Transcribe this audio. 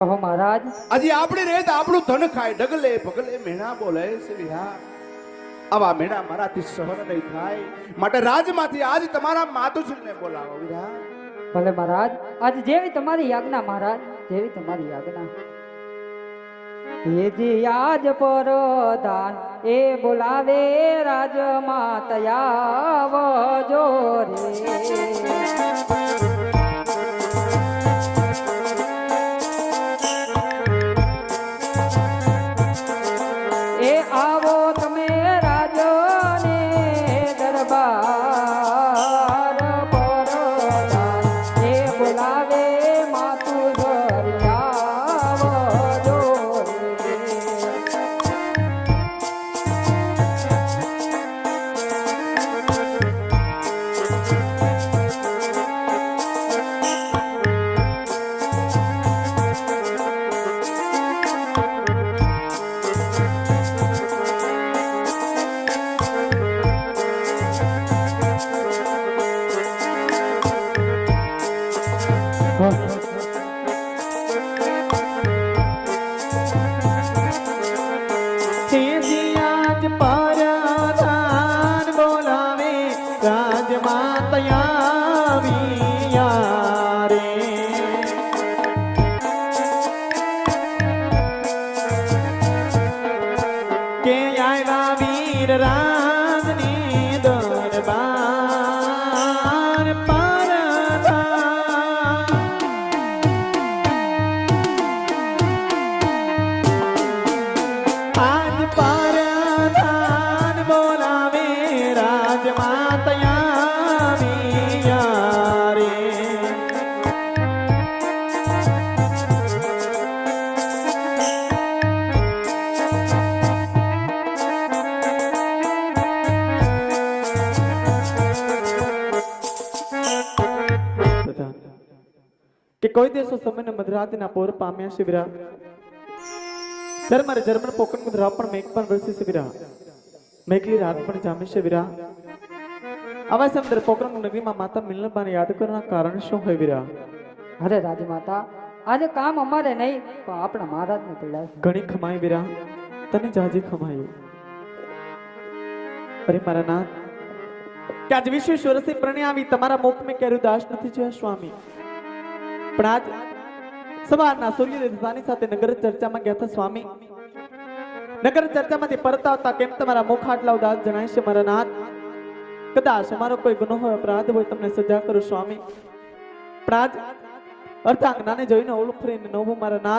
ઓહો મહારાજ હજી આપણી રેત આપણું ધન ખાય ડગલે પગલે મેણા બોલે છે વિહા આવા મેણા મારાથી સહન નહીં થાય માટે રાજમાંથી આજ તમારા માતુશ્રીને બોલાવો વિહા ભલે મહારાજ આજ જેવી તમારી આજ્ઞા મહારાજ જેવી તમારી આજ્ઞા હેજી આજ પરદાન એ બોલાવે રાજમાં તયાવજો રે એ આવો તમે રાજને દરબાર પરદાન એ બોલાવે માતું ધરિયાવજો રે આજ પરધાન બોલાવે રાજમાં તયાવિયા રે કે આવ્યા વીર રાજની દરબાર પરધાન આજ પરધાન બોલાવે રાજમાં તયાવિયા રે કે કોઈ દેશો સમયને મધરાતના પોર પામ્યા શિબિરા ધર્મરે જર્મન પોકન મુદ્રા પણ મેઘ પણ વરસી શિબિરા મેઘલી રાત પણ જામી શિબિરા આવા સમદર પોકરન નગરીમાં માતા મિલનબાને યાદ કરવાના કારણ શું હોય વિરા અરે રાજમાતા આજે કામ અમારે નહીં પણ આપણા મહારાજને પડ્યા છે ઘણી ખમાઈ વિરા તને જાજી ખમાયું અરે મારા નાથ કે આજ વિશ્વ વર્ષથી પ્રણ્યાવી તમારા મુખ મેં ક્યારે દાસ નથી જોયા સ્વામી પણ આજ સવારના સૂર્યોદય થતાની સાથે નગર ચર્ચામાં ગયા હતા સ્વામી નગર ચર્ચામાંથી પરત આવતા કેમ તમારા મુખ આટલા ઉદાસ જણાય છે મારા નાથ કદાચ અમારો કોઈ ગુનો હોય અપરાધ હોય તમને સજા કરો સ્વામી પણ આજ અર્ધાંગનાને જોઈને ઓળખ ફરીને નવું મારા નાથ